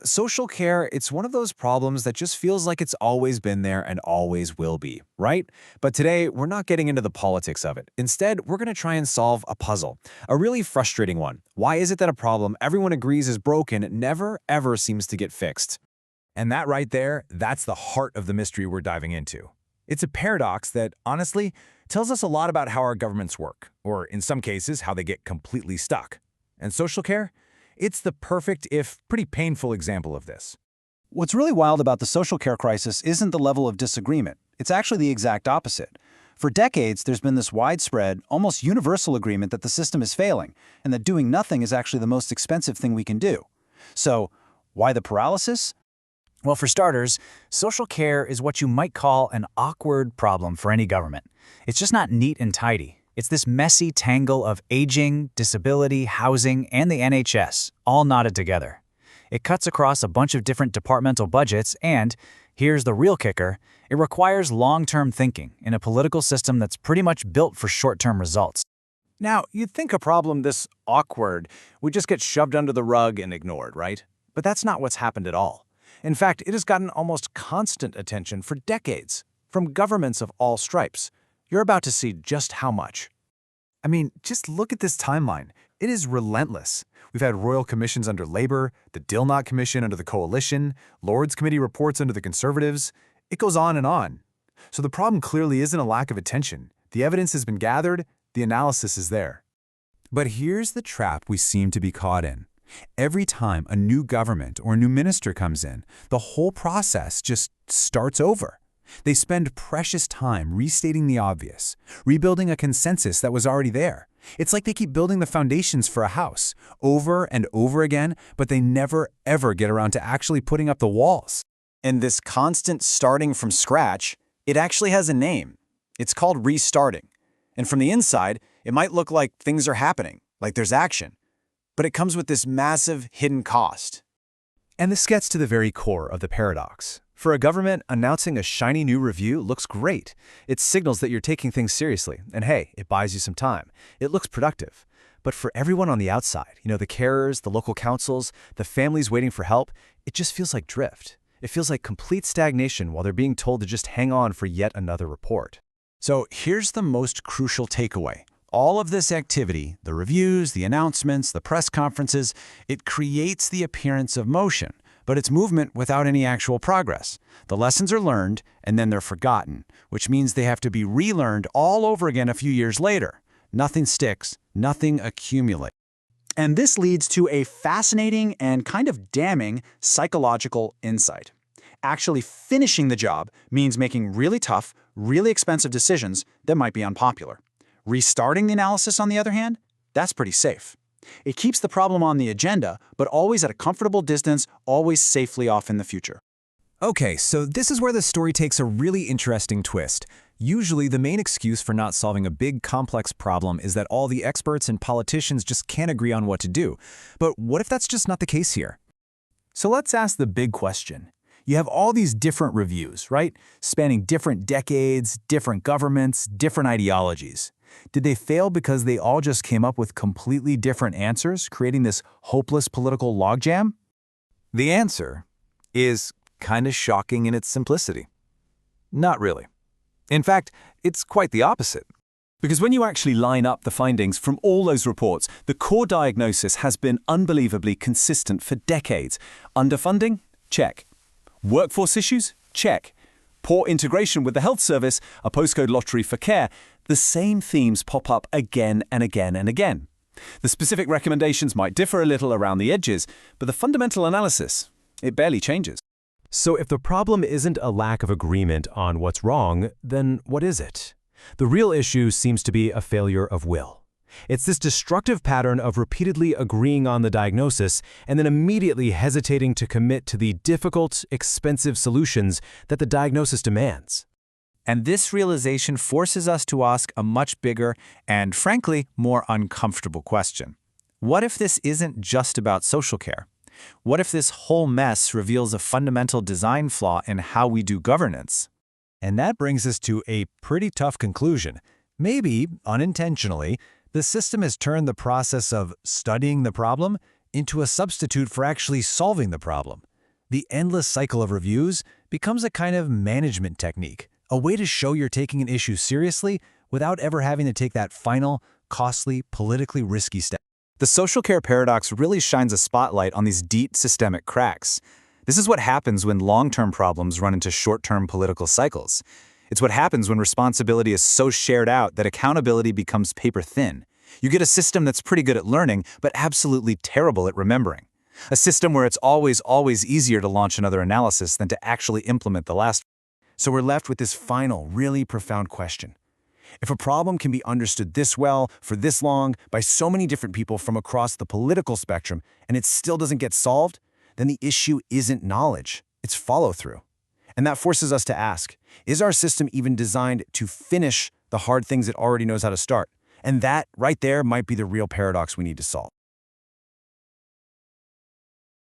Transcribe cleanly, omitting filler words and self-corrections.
Social care, it's one of those problems that just feels like it's always been there and always will be, right? But today, we're not getting into the politics of it. Instead, we're going to try and solve a puzzle, a really frustrating one. Why is it that a problem everyone agrees is broken never, ever seems to get fixed? And that right there, that's the heart of the mystery we're diving into. It's a paradox that, honestly, tells us a lot about how our governments work, or in some cases, how they get completely stuck. And social care? It's the perfect, if pretty painful example of this. What's really wild about the social care crisis isn't the level of disagreement. It's actually the exact opposite. For decades, there's been this widespread, almost universal agreement that the system is failing, and that doing nothing is actually the most expensive thing we can do. So, why the paralysis? Well, for starters, social care is what you might call an awkward problem for any government. It's just not neat and tidy. It's this messy tangle of aging, disability, housing, and the NHS, all knotted together. It cuts across a bunch of different departmental budgets and, here's the real kicker, it requires long-term thinking in a political system that's pretty much built for short-term results. Now, you'd think a problem this awkward would just get shoved under the rug and ignored, right? But that's not what's happened at all. In fact, it has gotten almost constant attention for decades, from governments of all stripes. You're about to see just how much. I mean, just look at this timeline. It is relentless. We've had royal commissions under Labour, the Dilnot Commission under the Coalition, Lords Committee reports under the Conservatives. It goes on and on. So the problem clearly isn't a lack of attention. The evidence has been gathered, the analysis is there. But here's the trap we seem to be caught in. Every time a new government or a new minister comes in, the whole process just starts over. They spend precious time restating the obvious, rebuilding a consensus that was already there. It's like they keep building the foundations for a house over and over again, but they never ever get around to actually putting up the walls. And this constant starting from scratch, it actually has a name. It's called restarting. And from the inside, it might look like things are happening, like there's action. But it comes with this massive hidden cost. And this gets to the very core of the paradox. For a government, announcing a shiny new review looks great. It signals that you're taking things seriously, and hey, it buys you some time. It looks productive. But for everyone on the outside, the carers, the local councils, the families waiting for help, it just feels like drift. It feels like complete stagnation while they're being told to just hang on for yet another report. So here's the most crucial takeaway. All of this activity, the reviews, the announcements, the press conferences, it creates the appearance of motion, but it's movement without any actual progress. The lessons are learned, and then they're forgotten, which means they have to be relearned all over again a few years later. Nothing sticks, nothing accumulates. And this leads to a fascinating and kind of damning psychological insight. Actually finishing the job means making really tough, really expensive decisions that might be unpopular. Restarting the analysis, on the other hand, that's pretty safe. It keeps the problem on the agenda, but always at a comfortable distance, always safely off in the future. Okay, so this is where the story takes a really interesting twist. Usually, the main excuse for not solving a big, complex problem is that all the experts and politicians just can't agree on what to do. But what if that's just not the case here? So let's ask the big question. You have all these different reviews, right? Spanning different decades, different governments, different ideologies. Did they fail because they all just came up with completely different answers, creating this hopeless political logjam? The answer is kind of shocking in its simplicity. Not really. In fact, it's quite the opposite. Because when you actually line up the findings from all those reports, the core diagnosis has been unbelievably consistent for decades. Underfunding? Check. Workforce issues? Check. Poor integration with the health service, a postcode lottery for care. The same themes pop up again and again and again. The specific recommendations might differ a little around the edges, but the fundamental analysis, it barely changes. So if the problem isn't a lack of agreement on what's wrong, then what is it? The real issue seems to be a failure of will. It's this destructive pattern of repeatedly agreeing on the diagnosis and then immediately hesitating to commit to the difficult, expensive solutions that the diagnosis demands. And this realization forces us to ask a much bigger and, frankly, more uncomfortable question. What if this isn't just about social care? What if this whole mess reveals a fundamental design flaw in how we do governance? And that brings us to a pretty tough conclusion. Maybe, unintentionally, the system has turned the process of studying the problem into a substitute for actually solving the problem. The endless cycle of reviews becomes a kind of management technique, a way to show you're taking an issue seriously without ever having to take that final, costly, politically risky step. The social care paradox really shines a spotlight on these deep systemic cracks. This is what happens when long-term problems run into short-term political cycles. It's what happens when responsibility is so shared out that accountability becomes paper-thin. You get a system that's pretty good at learning, but absolutely terrible at remembering. A system where it's always easier to launch another analysis than to actually implement the last. So we're left with this final, really profound question. If a problem can be understood this well, for this long, by so many different people from across the political spectrum, and it still doesn't get solved, then the issue isn't knowledge, it's follow-through. And that forces us to ask, is our system even designed to finish the hard things it already knows how to start? And that, right there, might be the real paradox we need to solve.